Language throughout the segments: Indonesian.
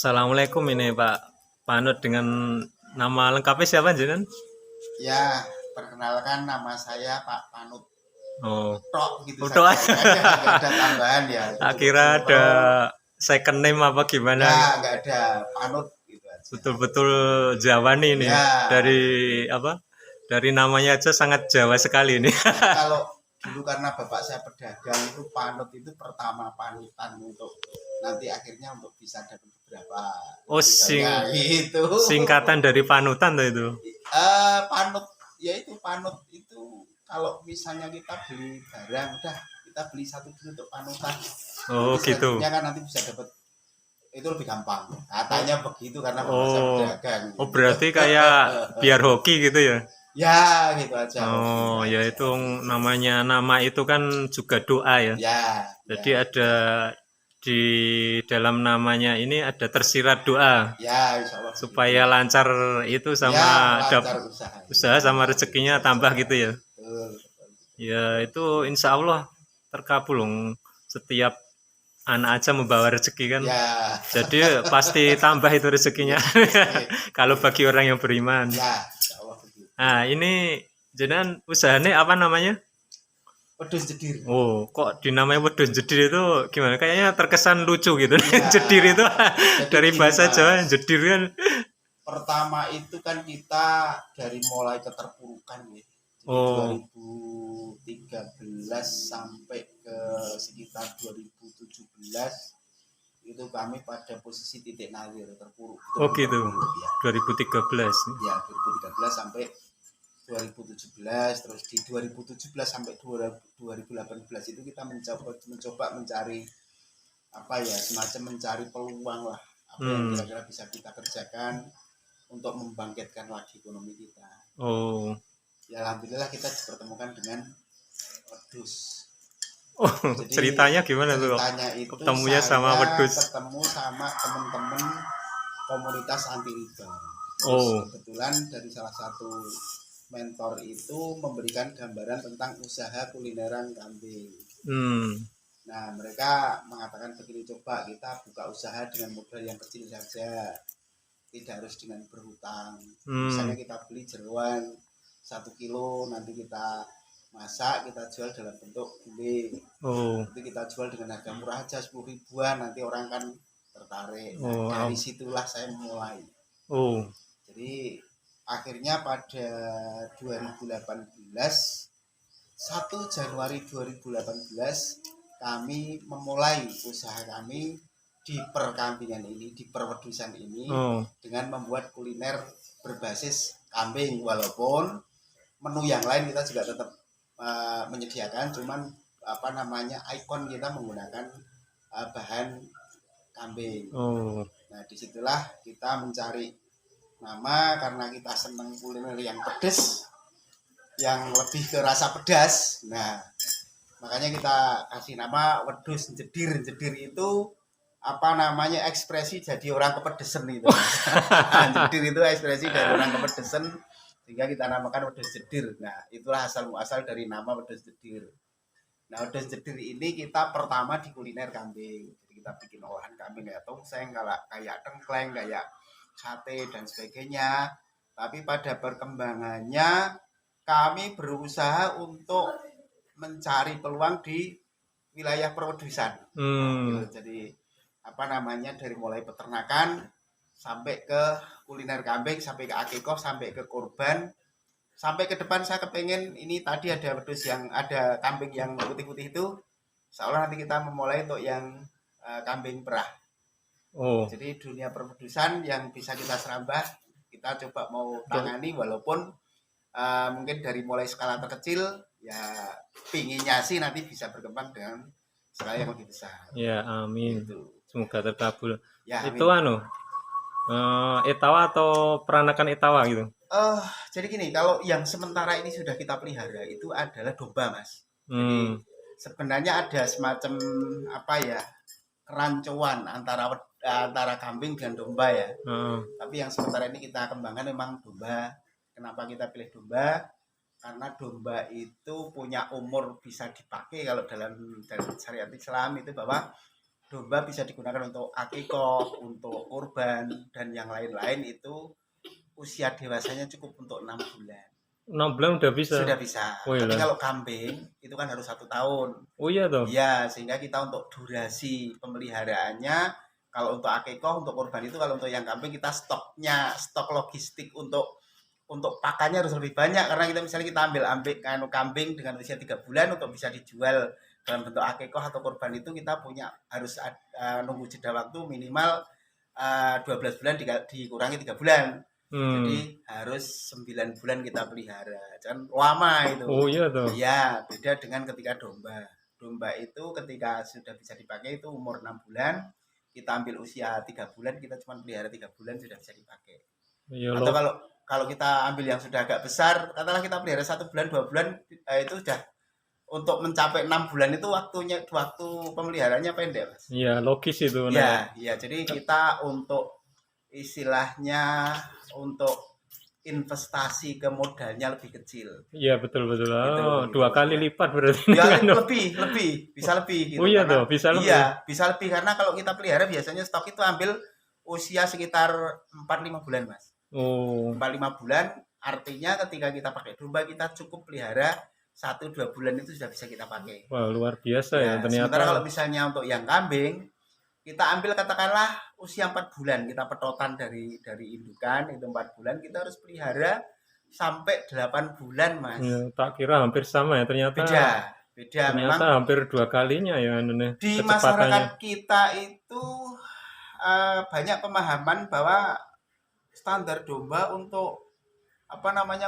Assalamualaikum ini Pak Panut dengan nama lengkapnya siapa jenengan? Ya, perkenalkan nama saya Pak Panut. Oh, Tok gitu udah. saja. Nggak ada tambahan ya. Itu Tak cukup kira ada simple. second name apa gimana? Nggak ada Panut gitu aja. Betul-betul Jawa nih ini. Ya, Dari apa? Dari namanya aja sangat Jawa sekali ini. jadi kalau dulu karena bapak saya pedagang itu Panut itu pertama panutan untuk nanti akhirnya untuk bisa dapat beberapa. Oh, Misalnya gitu. singkatan dari panutan tuh itu. Panut, ya itu Panut itu kalau misalnya kita beli barang udah kita beli satu dulu untuk panutan. Oh, Nanti gitu. selanjutnya kan nanti bisa dapat itu lebih gampang. Katanya begitu karena bapak saya Oh, pedagang. oh berarti kayak biar hoki gitu ya? Ya gitu aja. Oh, Hobi ya aja. itu namanya nama itu kan juga doa ya. Ya, Jadi ya, ada di dalam namanya ini ada tersirat doa ya, insya Allah supaya begitu. lancar itu Ya, sama lancar usahanya. usaha sama rezekinya Gitu tambah aja. gitu ya. Betul, betul. Ya itu insya Allah terkabul loh. Setiap anak aja membawa rezeki kan. Ya, Jadi pasti tambah itu rezekinya. pasti. Kalau bagi orang yang beriman. Ya, insya Allah begitu. Nah ini jenengan usahanya apa namanya? Pedus jedir. Oh, kok dinamai wedhus jedir itu gimana? Kayaknya terkesan lucu gitu. Ya, Jedir itu jadi dari gini bahasa Mas. Jawa jedir kan. Pertama itu kan kita dari mulai keterpurukan ya. Jadi Oh, 2013 sampai ke sekitar 2017 itu kami pada posisi titik nadir terpuruk. oh Betul-betul gitu. terpuruk ya. 2013. Ya 2013 sampai 2017, terus di 2017 sampai 2018 itu kita mencoba mencari apa ya, semacam mencari peluang lah, apa yang Hmm. kira-kira bisa kita kerjakan untuk membangkitkan lagi ekonomi kita. Oh. Ya alhamdulillah kita dipertemukan dengan wedus. Oh, Jadi ceritanya gimana tuh? ceritanya itu Ketemunya sama saya wedhus. ketemu sama teman-teman komunitas anti riba. Terus Oh. kebetulan dari salah satu mentor itu memberikan gambaran tentang usaha kulineran kambing. Hmm. Nah, mereka mengatakan begini, coba kita buka usaha dengan modal yang kecil saja, tidak harus dengan berhutang. Misalnya kita beli jeroan 1 kilo, nanti kita masak, kita jual dalam bentuk gulai. Oh. Nanti kita jual dengan harga murah aja 10 ribuan, nanti orang kan tertarik. Nah, Oh. dari situlah saya mulai. Oh. Jadi akhirnya pada 2018, 1 Januari 2018 kami memulai usaha kami di perkambingan ini, di perwedusan ini, Oh. dengan membuat kuliner berbasis kambing, walaupun menu yang lain kita juga tetap menyediakan, cuman apa namanya, ikon kita menggunakan bahan kambing. Oh. Nah disitulah kita mencari nama karena kita senang kuliner yang pedas, yang lebih ke rasa pedas. Nah makanya kita kasih nama wedhus jedir. Jedir itu apa namanya, ekspresi jadi orang kepedesan itu. Jedir itu ekspresi dari orang kepedesan, sehingga kita namakan wedhus jedir. Nah itulah asal muasal dari nama wedhus jedir. Nah wedhus jedir ini kita pertama di kuliner kambing. Jadi kita bikin olahan kambing kayak tongseng, kayak tengkleng, kayak sate dan sebagainya. Tapi pada perkembangannya kami berusaha untuk mencari peluang di wilayah perwedusan. Hmm. Jadi apa namanya, dari mulai peternakan sampai ke kuliner kambing, sampai ke akikoh, sampai ke kurban, sampai ke depan saya kepengen ini tadi ada wedhus yang ada kambing yang putih-putih itu, seolah nanti kita memulai untuk yang kambing perah. Oh. Jadi dunia perwedusan yang bisa kita serambah, kita coba mau tangani, walaupun mungkin dari mulai skala terkecil, ya pinginnya sih nanti bisa berkembang dengan skala yang lebih besar. Ya, amin. Gitu. Semoga terkabul. Ya, Itu amin. etawa atau peranakan etawa gitu? Jadi gini, kalau yang sementara ini sudah kita pelihara itu adalah domba, Mas. Jadi sebenarnya ada semacam apa ya, kerancuan antara kambing dan domba ya. Tapi yang sementara ini kita kembangkan memang domba. Kenapa kita pilih domba? Karena domba itu punya umur bisa dipakai, kalau dalam syariat Islam itu bahwa domba bisa digunakan untuk akikah, untuk kurban dan yang lain-lain itu usia dewasanya cukup untuk 6 bulan. 6 bulan udah bisa. Sudah bisa. Oh iya Tapi lah. kalau kambing itu kan harus 1 tahun. Oh iya toh. Iya, sehingga kita untuk durasi pemeliharaannya, kalau untuk akikah, untuk kurban itu, kalau untuk yang kambing kita stok logistik untuk pakannya harus lebih banyak, karena kita misalnya kita ambil kambing dengan usia 3 bulan untuk bisa dijual dalam bentuk akikah atau kurban itu kita harus nunggu jeda waktu minimal 12 bulan dikurangi 3 bulan. Jadi harus 9 bulan kita pelihara. Kan lama itu. Oh iya toh. Ya, beda dengan ketika domba. Domba itu ketika sudah bisa dipakai itu umur 6 bulan, kita ambil usia 3 bulan, kita cuma pelihara 3 bulan sudah bisa dipakai. Iya Atau loh. kalau kita ambil yang sudah agak besar, katakanlah kita pelihara 1 bulan, 2 bulan, itu sudah untuk mencapai 6 bulan itu waktu pemeliharaannya pendek, Mas. Iya, logis itu. Ya, ya. Jadi kita untuk istilahnya untuk investasi ke modalnya lebih kecil. Iya, betul. Gitu, 2 kali lipat berarti. Ya, lebih, bisa lebih gitu. Oh iya Karena- toh, bisa lebih. Iya, bisa lebih karena kalau kita pelihara biasanya stok itu ambil usia sekitar 4-5 bulan, Mas. Oh. 4-5 bulan artinya ketika kita pakai domba kita cukup pelihara 1-2 bulan itu sudah bisa kita pakai. Wah, luar biasa ya, Sementara ternyata. kalau misalnya untuk yang kambing, kita ambil katakanlah usia 4 bulan, kita petotan dari indukan itu 4 bulan, kita harus pelihara sampai 8 bulan, Mas. Ya, tak kira hampir sama ya, ternyata. Beda. Memang Ternyata hampir 2 kalinya ya di kecepatannya. masyarakat kita itu banyak pemahaman bahwa standar domba untuk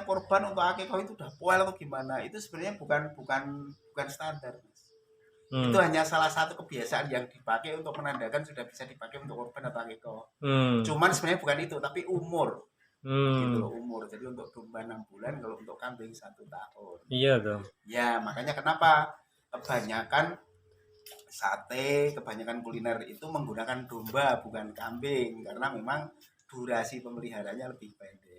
korban untuk akikah itu udah poel atau gimana. Itu sebenarnya bukan standar, Mas. Itu hanya salah satu kebiasaan yang dipakai untuk menandakan sudah bisa dipakai untuk korban atau akikah. Cuman sebenarnya bukan itu, tapi umur. Gitu loh, umur. Jadi untuk domba 6 bulan, kalau untuk kambing 1 tahun. Iya toh. Ya, makanya kenapa kebanyakan sate, kebanyakan kuliner itu menggunakan domba bukan kambing, karena memang durasi pemeliharaannya lebih pendek.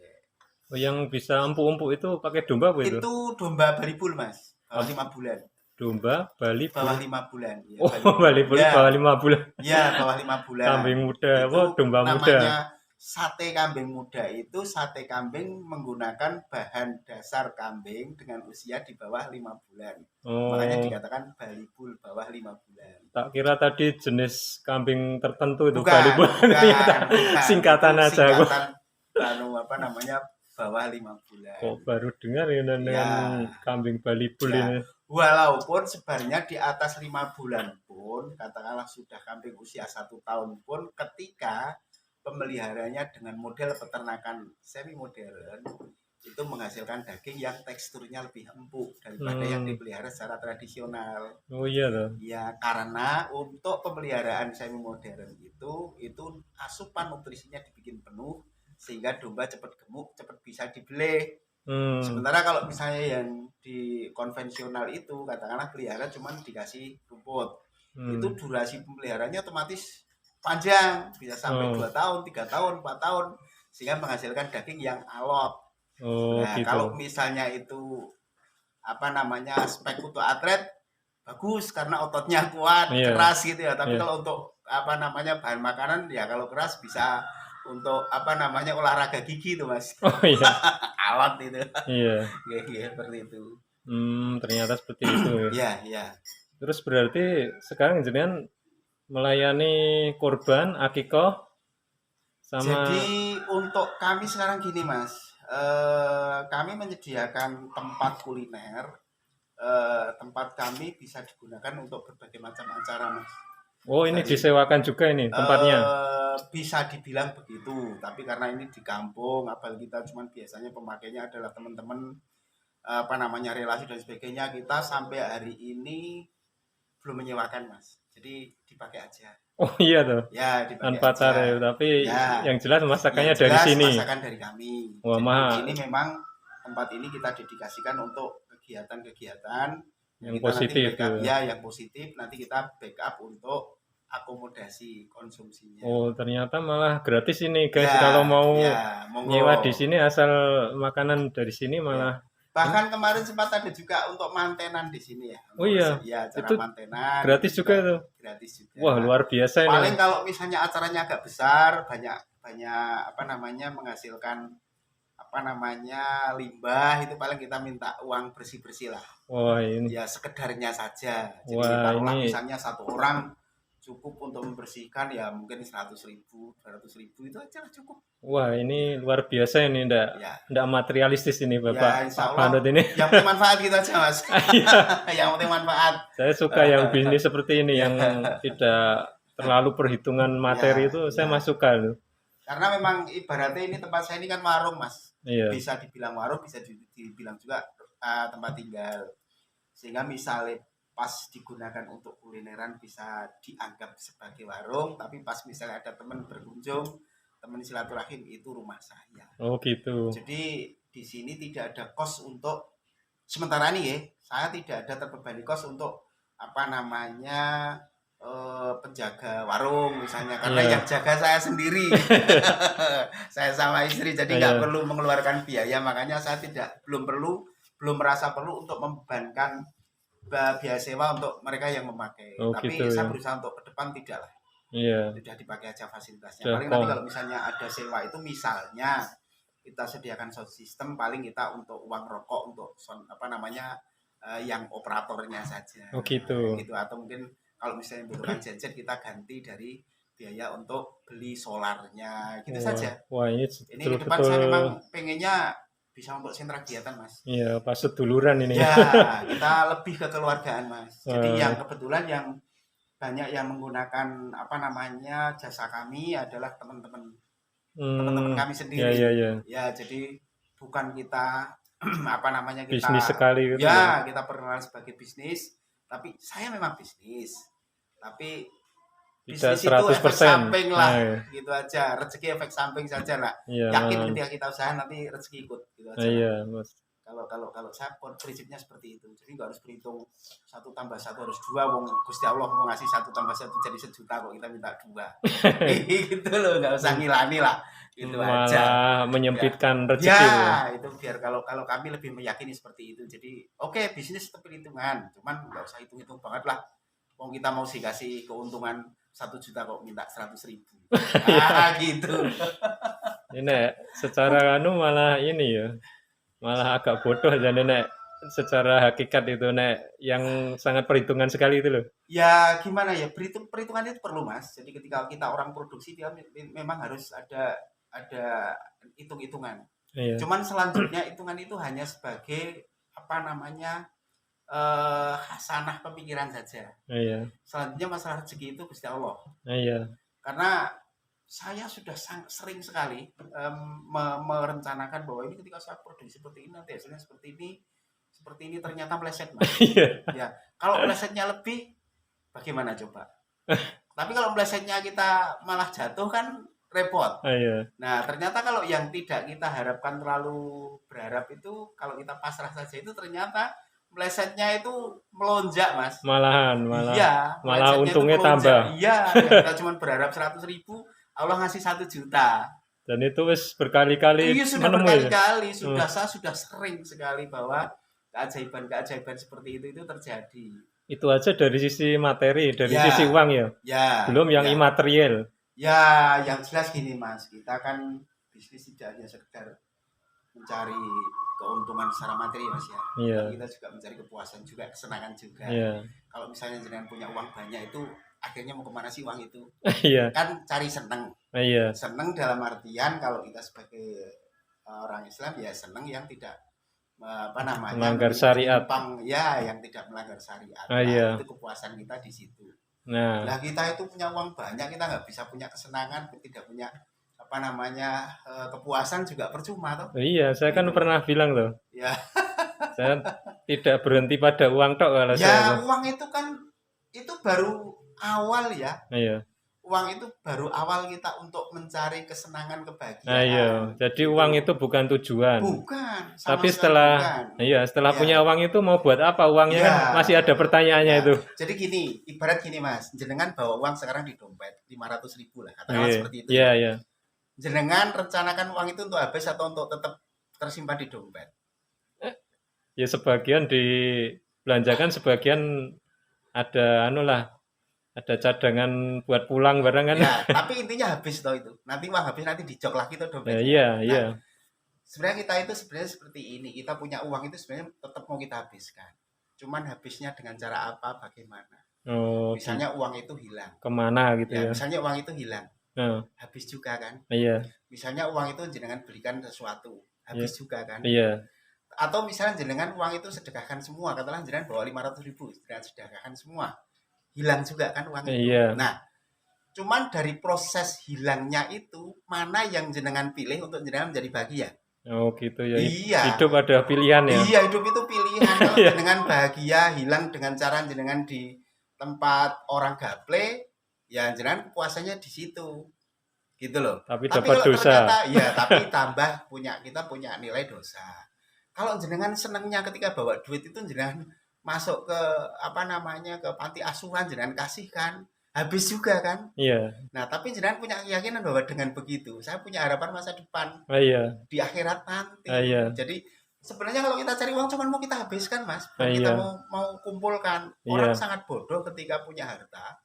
Oh, yang bisa empuk-empuk itu pakai domba apa itu? Itu domba Bali Bull, Mas. Bawah 5 bulan. Domba Bali Bawah Bull. 5 bulan. Ya, Oh, Bali Bull Ya. bawah 5 bulan. Ya, bawah 5 bulan. Kambing muda, Itu apa domba muda. namanya sate kambing muda. Itu sate kambing menggunakan bahan dasar kambing dengan usia di bawah 5 bulan. Oh, Makanya dikatakan Bali Bull bawah 5 bulan. tak kira tadi jenis kambing tertentu itu Bukan, Bali Bull. Ternyata bukan. singkatan Itu aja. singkatan bawah 5 bulan. Kok baru dengar ya dengan kambing Bali Bull Ya. ini. Walaupun sebenarnya di atas 5 bulan pun, katakanlah sudah kambing usia 1 tahun pun, ketika pemeliharanya dengan model peternakan semi modern, itu menghasilkan daging yang teksturnya lebih empuk daripada yang dipelihara secara tradisional. Oh iya toh. Ya, karena untuk pemeliharaan semi modern itu asupan nutrisinya dibikin penuh sehingga domba cepat gemuk, cepat bisa dibeleh. Sementara kalau misalnya yang di konvensional itu katakanlah pelihara cuman dikasih rumput, itu durasi pemeliharaannya otomatis panjang, bisa sampai 2 tahun, 3 tahun, 4 tahun, sehingga menghasilkan daging yang alot. Nah, gitu. kalau misalnya itu spek untuk atlet bagus karena ototnya kuat, keras gitu ya. Tapi kalau untuk bahan makanan ya kalau keras bisa untuk olahraga gigi tuh, Mas. Oh iya. Alat itu. Iya. Iya, seperti itu. Ternyata seperti itu ya. Iya. Terus berarti sekarang jenengan melayani korban, akikah, sama. Jadi untuk kami sekarang gini, Mas. Kami menyediakan tempat kuliner. Tempat kami bisa digunakan untuk berbagai macam acara, Mas. Oh, ini disewakan juga ini tempatnya? Bisa dibilang begitu, tapi karena ini di kampung, apalagi kita cuma biasanya pemakainya adalah teman-teman relasi dan sebagainya, kita sampai hari ini belum menyewakan, Mas. Jadi dipakai aja. Oh iya toh. Ya, dipakai Tanpa aja. tarif, tapi ya, yang jelas masakannya yang jelas dari sini. Masakan dari kami. Wah, mahal. Ini memang tempat ini kita dedikasikan untuk kegiatan-kegiatan yang positif backup, yang positif. Nanti kita backup untuk akomodasi konsumsinya. Oh, ternyata malah gratis ini, guys. Kalau mau nyewa di sini asal makanan dari sini malah Bahkan kemarin sempat ada juga untuk mantenan di sini ya. Oh iya, Ya, acara itu mantenan gratis itu juga itu. gratis juga. Wah, luar biasa Paling ini. kalau misalnya acaranya agak besar, banyak banyak apa namanya menghasilkan apa namanya limbah, itu paling kita minta uang bersih-bersih lah. Wah, ini. Ya sekedarnya saja. Jadi Wah, taruhlah ini. misalnya satu orang cukup untuk membersihkan ya mungkin 100.000, 200.000 itu aja lah cukup. Wah, ini luar biasa ini, Ya, ndak materialistis ini ya Bapak insya Pak Panut Allah ini. yang penting manfaat kita aja mas. Iya, Yang penting manfaat. saya suka yang bisnis seperti ini Ya, yang tidak terlalu perhitungan materi ya, itu saya ya. masuk suka loh. Karena memang ibaratnya ini tempat saya ini kan warung mas. Iya. Bisa dibilang warung, bisa dibilang juga tempat tinggal. Sehingga misalnya pas digunakan untuk kulineran bisa dianggap sebagai warung, tapi pas misalnya ada teman berkunjung, teman silaturahim, itu rumah saya. Oh gitu. Jadi di sini tidak ada kos untuk sementara ini ya, saya tidak ada terbebani kos untuk apa namanya penjaga warung misalnya, karena Iya. yang jaga saya sendiri. Saya sama istri, jadi nggak Iya. perlu mengeluarkan biaya, makanya saya belum merasa perlu untuk membebankan biaya sewa untuk mereka yang memakai. Oh Tapi gitu saya ya. berusaha untuk ke depan tidak lah, Iya. sudah dipakai aja fasilitasnya. Sudah Paling nanti kalau misalnya ada sewa itu misalnya kita sediakan sound system, paling kita untuk uang rokok untuk sound apa namanya yang operatornya saja. Oh gitu. Gitu, atau mungkin kalau misalnya butuhkan genset kita ganti dari biaya untuk beli solarnya gitu saja. Wah, ini Ini ke depan saya betul-betul. memang pengennya bisa untuk sentra kegiatan mas. Iya, pas seduluran ini. Ya, kita lebih ke keluargaan mas. Jadi yang kebetulan yang banyak yang menggunakan apa namanya jasa kami adalah teman-teman kami Ya, sendiri. ya, ya. Ya, jadi bukan kita apa namanya kita Bisnis sekali gitu ya kita perkenalan sebagai bisnis, tapi saya memang bisnis, tapi Tidak bisnis itu efek 100%. samping lah, Nah, gitu aja, rezeki efek samping saja lah. iya. Yakin ketika kita usaha nanti rezeki ikut, gitu aja. Iya, Mas. Kalau saya prinsipnya seperti itu, jadi nggak harus berhitung 1+1 harus 2, wong Gusti Allah mau ngasih 1+1 jadi 1 juta kok kita minta 2. Gitu loh, nggak usah ngilani lah, gitu aja. Malah menyempitkan rezeki. Ya, itu biar kalau kami lebih meyakini seperti itu. Jadi oke, bisnis tetap perhitungan, cuman nggak usah hitung-hitung banget lah. Wong kita mau sih kasih keuntungan 1 juta kok minta 100.000. Gitu. Ini secara malah ini ya. Malah agak bodoh dan nek secara hakikat itu nek yang sangat perhitungan sekali itu loh. Ya gimana ya, perhitungan itu perlu mas. Jadi ketika kita orang produksi dia memang harus ada hitung-hitungan. Iya. Cuman selanjutnya hitungan itu hanya sebagai apa namanya hasanah pemikiran saja. Iya. Selanjutnya masalah rezeki itu Gusti Allah. Iya. Karena saya sudah sering sekali merencanakan bahwa ini ketika saya produksi seperti ini nanti hasilnya seperti ini ternyata meleset mas. Iya. Ya kalau melesetnya lebih bagaimana coba? Tapi kalau melesetnya kita malah jatuh kan repot. Iya. Nah ternyata kalau yang tidak kita harapkan terlalu berharap itu, kalau kita pasrah saja itu ternyata melesetnya itu melonjak mas. Malah Iya, malah melesetnya itu untungnya melonjak. tambah. Iya, kita cuma berharap 100.000, Allah ngasih 1 juta. Dan itu wis berkali-kali Iya sudah menemui. berkali-kali, saya sudah sering sekali bahwa keajaiban seperti itu terjadi. Itu aja dari sisi materi, dari Ya, sisi uang ya. Ya. Belum yang ya. imaterial. Ya, yang jelas gini mas, kita kan bisnis tidak hanya sekedar mencari keuntungan secara materi mas ya. Iya. Kita juga mencari kepuasan juga, kesenangan juga. Iya. Kalau misalnya jenengan punya uang banyak itu akhirnya mau kemana sih uang itu? Iya. Kan cari seneng. Iya. Seneng dalam artian kalau kita sebagai orang Islam ya seneng yang tidak apa namanya melanggar syariat. Ya, yang tidak melanggar syariat. Iya. Itu kepuasan kita di situ. Nah, kita itu punya uang banyak, kita nggak bisa punya kesenangan, tidak punya apa namanya kepuasan juga percuma toh. Iya, saya kan pernah bilang loh. Ya. Saya tidak berhenti pada uang tok kalau saya. Ya, uang itu kan itu baru awal ya. Iya. Uang itu baru awal kita untuk mencari kesenangan, kebahagiaan. Iya, jadi uang itu bukan tujuan. Bukan. Tapi setelah punya uang itu mau buat apa uangnya? Ya. Kan masih ada pertanyaannya itu. Jadi gini, ibarat gini mas, jenengan bawa uang sekarang di dompet 500.000 lah, katakanlah seperti itu. Iya, iya. Jenengan rencanakan uang itu untuk habis atau untuk tetap tersimpan di dompet? ya sebagian dibelanjakan, sebagian ada ada cadangan buat pulang barang kan. Ya, tapi intinya habis toh itu. Nanti uang habis nanti dijok lagi tuh Ya, dompetnya. iya, Nah, iya. sebenarnya kita itu sebenarnya seperti ini. Kita punya uang itu sebenarnya tetap mau kita habiskan. Cuman habisnya dengan cara apa, bagaimana. Oh, Misalnya uang itu hilang. kemana gitu Ya, ya. misalnya uang itu hilang. Nah, Habis juga kan. iya, Misalnya uang itu jenengan belikan sesuatu. iya, Habis juga kan. iya, Atau misalnya jenengan uang itu sedekahkan semua. Katakanlah jenengan bawa 500.000. Jenengan sedekahkan semua. Hilang juga kan uang itu. iya. Nah, cuman dari proses hilangnya itu, mana yang jenengan pilih untuk jenengan menjadi bahagia? Oh gitu ya. Iya. Hidup ada pilihan ya. Iya, hidup itu pilihan. Kalau Iya. jenengan bahagia, hilang dengan cara jenengan di tempat orang gaple, ya jenengan puasanya di situ. Gitu loh. Tapi Tapi dapat kalau dosa. ternyata, ya tapi tambah kita punya nilai dosa. Kalau jenengan senengnya ketika bawa duit itu jenengan masuk ke apa namanya ke panti asuhan jenengan kasihkan, habis juga kan. Iya. Nah, tapi jenengan punya keyakinan bahwa dengan begitu saya punya harapan masa depan Oh iya. di akhirat nanti. Iya. Jadi sebenarnya kalau kita cari uang cuma mau kita habiskan, Mas, bukan Iya. kita mau kumpulkan. Orang Iya. sangat bodoh ketika punya harta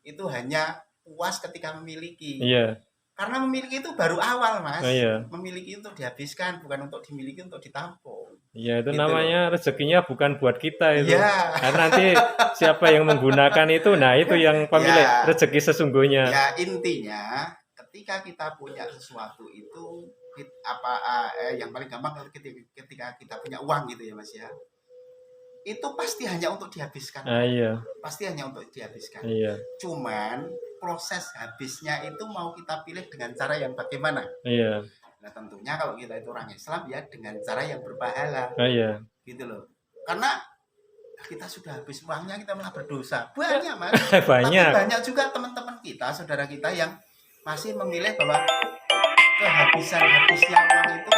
itu hanya puas ketika memiliki. Iya. Karena memiliki itu baru awal, Mas. Oh iya. Memiliki untuk dihabiskan, bukan untuk dimiliki untuk ditampung. Iya, itu Gitu namanya rezekinya bukan buat kita itu. Iya. Karena nanti siapa yang menggunakan itu, nah itu yang pemilik Ya. rezeki sesungguhnya. Ya intinya ketika kita punya sesuatu itu yang paling gampang ketika kita punya uang gitu ya Mas ya. Itu pasti hanya untuk dihabiskan. Ah iya. Pasti hanya untuk dihabiskan. Iya. Cuman proses habisnya itu mau kita pilih dengan cara yang bagaimana? Iya. Nah tentunya kalau kita itu orang Islam ya dengan cara yang berpahala. Ah iya. Gitu loh. Karena kita sudah habis uangnya kita malah berdosa. Banyak Mas. Banyak. Tapi banyak juga teman-teman kita, saudara kita yang masih memilih bahwa kehabisan-habisnya uang itu